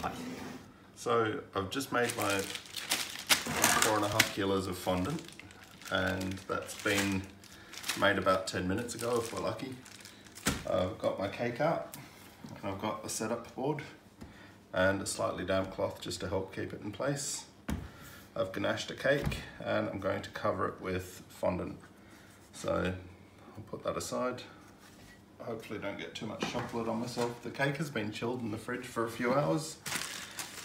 Hi. So I've just made my 4.5 kilos of fondant, and that's been made about 10 minutes ago if we're lucky. I've got my cake out, and I've got a setup board and a slightly damp cloth just to help keep it in place. I've ganached a cake and I'm going to cover it with fondant. So I'll put that aside. Hopefully don't get too much chocolate on myself. The cake has been chilled in the fridge for a few hours.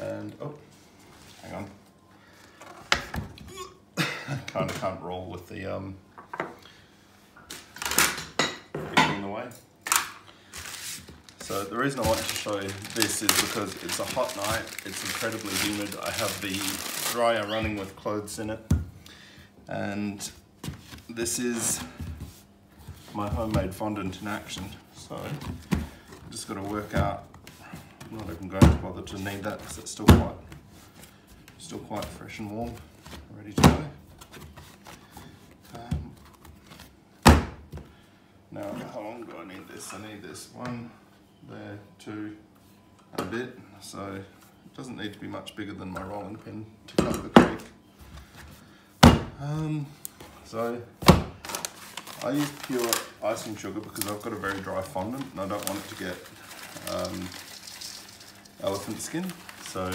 And, oh, hang on. Kind of can't roll with the getting in the way. So the reason I wanted to show you this is because it's a hot night, it's incredibly humid. I have the dryer running with clothes in it. And this is my homemade fondant in action. So I'm just got to work out. I'm not even going to bother to knead that because it's still quite fresh and warm, ready to go. Now, how long do I need this? I need this one, there, two, and a bit. So it doesn't need to be much bigger than my rolling pin to cover the cake. So I use pure icing sugar because I've got a very dry fondant and I don't want it to get elephant skin. So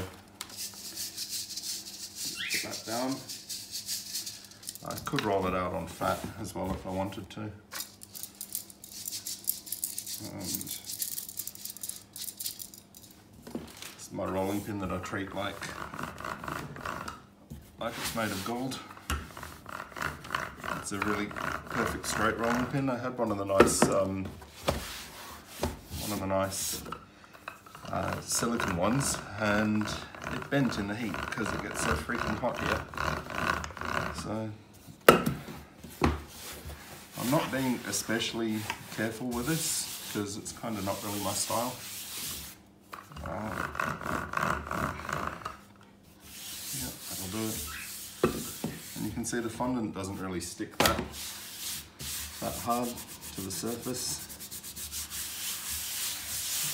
put that down. I could roll it out on fat as well if I wanted to. And this is my rolling pin that I treat like it's made of gold. It's a really perfect straight rolling pin. I had one of the nice silicone ones, and it bent in the heat because it gets so freaking hot here. So I'm not being especially careful with this because it's kind of not really my style. Yeah, that'll do it. And you can see the fondant doesn't really stick that hard to the surface.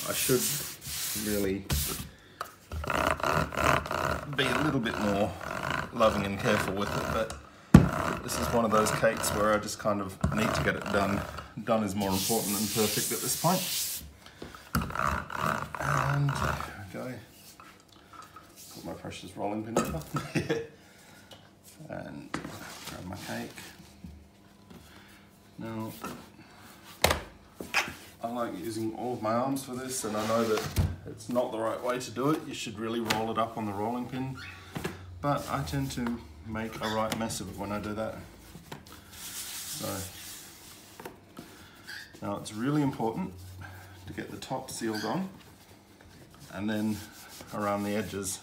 I should really be a little bit more loving and careful with it, but this is one of those cakes where I just kind of need to get it done. Done is more important than perfect at this point. And there we go. Put my precious rolling pin over. And grab my cake. Now, I like using all of my arms for this, and I know that it's not the right way to do it. You should really roll it up on the rolling pin. But I tend to make a right mess of it when I do that. So, now it's really important to get the top sealed on, and then around the edges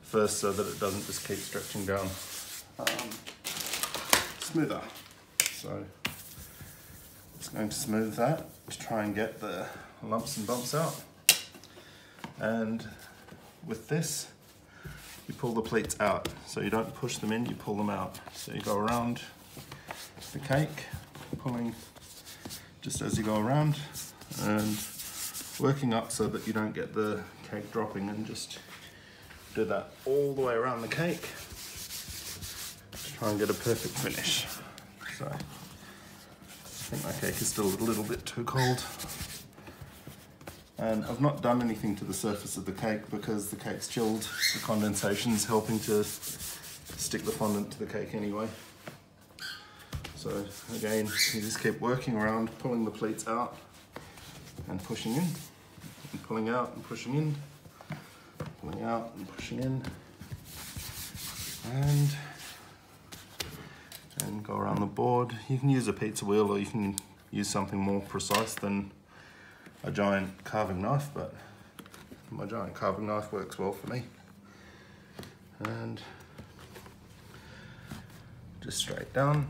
first so that it doesn't just keep stretching down. Smoother. So it's going to smooth that to try and get the lumps and bumps out. And with this, you pull the pleats out. So you don't push them in, you pull them out. So you go around the cake, pulling just as you go around and working up so that you don't get the cake dropping, and just do that all the way around the cake. Try and get a perfect finish. So I think my cake is still a little bit too cold. And I've not done anything to the surface of the cake because the cake's chilled. The condensation's helping to stick the fondant to the cake anyway. So again, you just keep working around, pulling the pleats out and pushing in, and pulling out and pushing in, pulling out and pushing in, and go around the board. You can use a pizza wheel, or you can use something more precise than a giant carving knife, but my giant carving knife works well for me. And just straight down.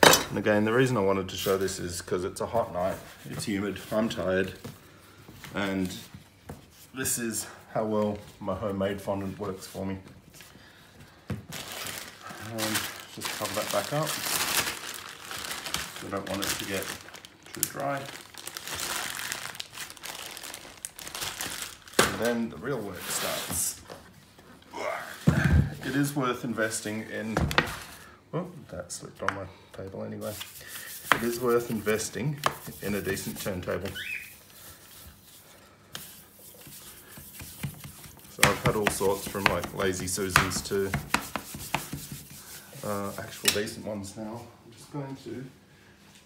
And again, the reason I wanted to show this is because it's a hot night, it's humid, I'm tired, and this is how well my homemade fondant works for me. Just cover that back up. I don't want it to get too dry. then the real work starts. It is worth investing in, well, that slipped on my table anyway. It is worth investing in a decent turntable. So I've had all sorts from like Lazy Susans to actual decent ones now. I'm just going to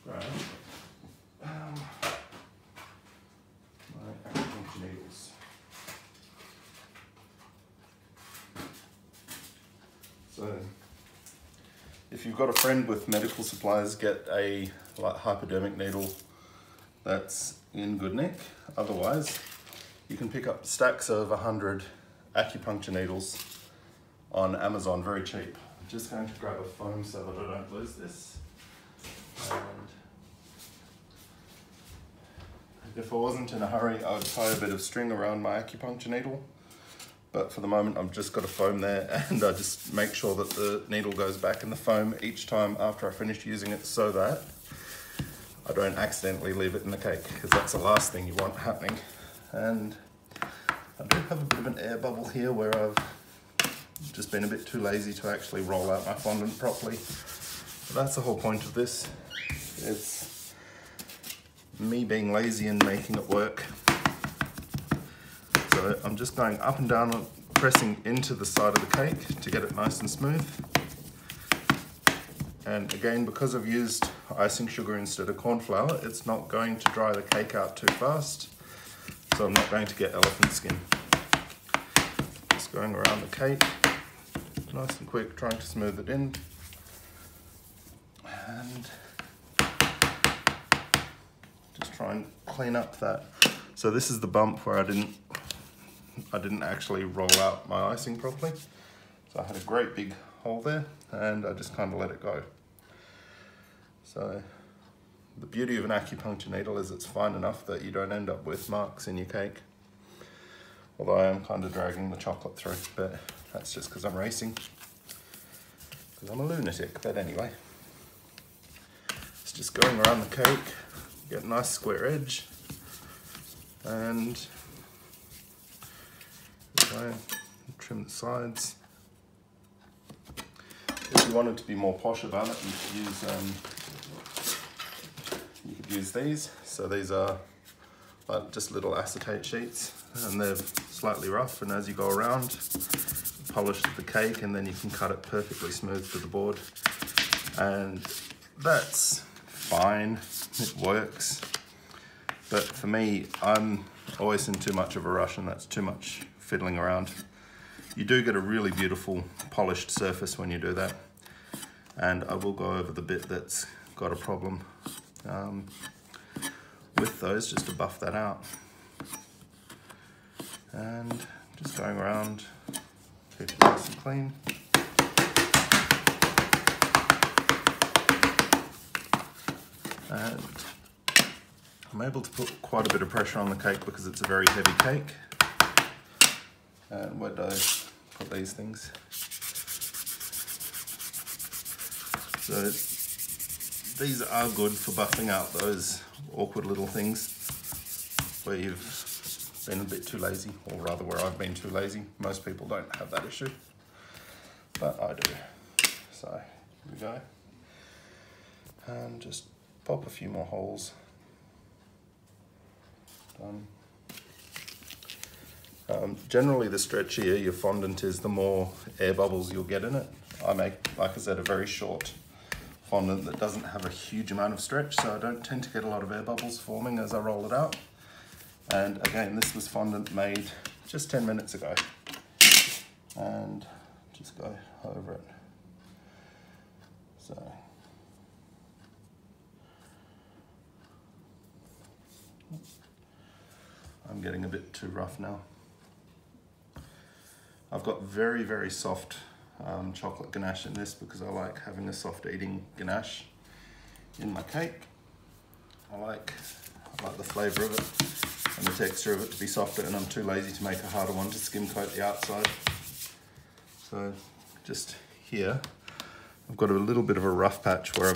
grab my acupuncture needles. So if you've got a friend with medical supplies, get a like hypodermic needle that's in good nick. Otherwise, you can pick up stacks of 100 acupuncture needles on Amazon, very cheap. I'm just going to grab a foam so that I don't lose this. And if I wasn't in a hurry, I would tie a bit of string around my acupuncture needle. But for the moment, I've just got a foam there, and I just make sure that the needle goes back in the foam each time after I finish using it, so that I don't accidentally leave it in the cake, because that's the last thing you want happening. And I do have a bit of an air bubble here where I've just been a bit too lazy to actually roll out my fondant properly. But that's the whole point of this. It's me being lazy and making it work. So I'm just going up and down, pressing into the side of the cake to get it nice and smooth. And again, because I've used icing sugar instead of corn flour, it's not going to dry the cake out too fast. So I'm not going to get elephant skin. Just going around the cake, nice and quick, trying to smooth it in. And just try and clean up that. So this is the bump where I didn't actually roll out my icing properly. So I had a great big hole there, and I just kind of let it go. So the beauty of an acupuncture needle is it's fine enough that you don't end up with marks in your cake. Although I am kind of dragging the chocolate through, but that's just because I'm racing. Because I'm a lunatic, but anyway. It's just going around the cake, get a nice square edge, and trim the sides. If you wanted to be more posh about it, you could use these. So these are like just little acetate sheets, and they're slightly rough, and as you go around, polish the cake, and then you can cut it perfectly smooth to the board. And that's fine, it works. But for me, I'm always in too much of a rush, and that's too much fiddling around. You do get a really beautiful polished surface when you do that. And I will go over the bit that's got a problem with those, just to buff that out. And just going around, keep it nice and clean. And I'm able to put quite a bit of pressure on the cake because it's a very heavy cake. And where do I put these things? So these are good for buffing out those awkward little things where you've been a bit too lazy, or rather where I've been too lazy. Most people don't have that issue, but I do. So here we go. And just pop a few more holes. Done. Generally, the stretchier your fondant is, the more air bubbles you'll get in it. I make, like I said, a very short fondant that doesn't have a huge amount of stretch, so I don't tend to get a lot of air bubbles forming as I roll it out. And again, this was fondant made just 10 minutes ago. And just go over it. So. I'm getting a bit too rough now. I've got very, very soft chocolate ganache in this because I like having a soft eating ganache in my cake. I like the flavour of it and the texture of it to be softer, and I'm too lazy to make a harder one to skim coat the outside. So just here, I've got a little bit of a rough patch where I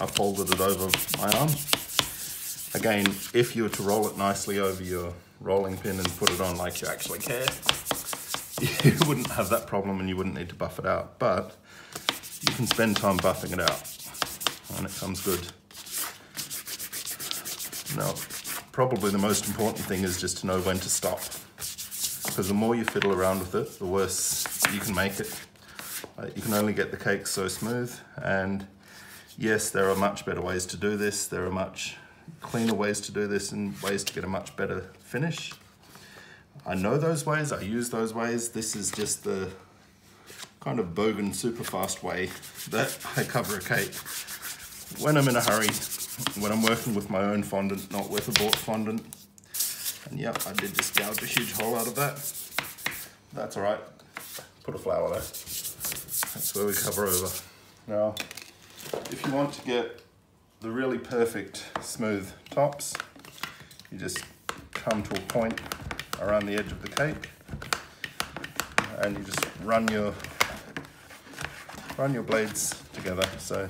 folded it over my arm. Again, if you were to roll it nicely over your rolling pin and put it on like you actually care, you wouldn't have that problem and you wouldn't need to buff it out. But you can spend time buffing it out and it comes good. Now, probably the most important thing is just to know when to stop, because the more you fiddle around with it, the worse you can make it. You can only get the cake so smooth, and yes, there are much better ways to do this. There are much cleaner ways to do this and ways to get a much better finish. I know those ways, I use those ways. This is just the kind of bogan super fast way that I cover a cake when I'm in a hurry, when I'm working with my own fondant, not with a bought fondant. And yep, I did just gouge a huge hole out of that. That's all right, put a flower there. That's where we cover over. Now, if you want to get the really perfect smooth tops, you just come to a point around the edge of the cake and you just run your blades together, so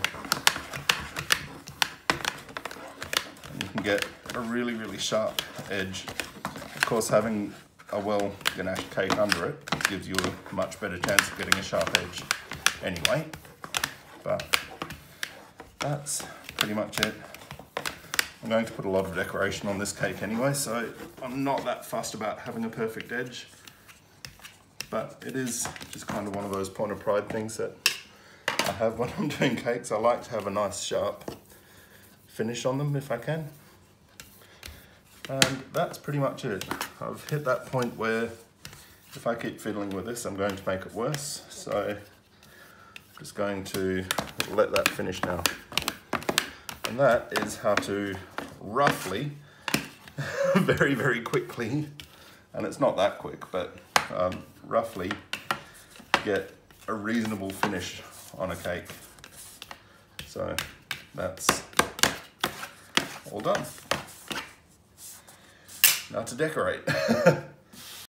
you can get a really, really sharp edge. Of course, having a well ganashed cake under it gives you a much better chance of getting a sharp edge anyway, but that's pretty much it. I'm going to put a lot of decoration on this cake anyway, so I'm not that fussed about having a perfect edge, but it is just kind of one of those point of pride things that I have when I'm doing cakes. I like to have a nice sharp finish on them if I can. And that's pretty much it. I've hit that point where if I keep fiddling with this, I'm going to make it worse. So I'm just going to let that finish now. And that is how to roughly, very, very quickly, and it's not that quick, but roughly get a reasonable finish on a cake. So that's all done. Now to decorate.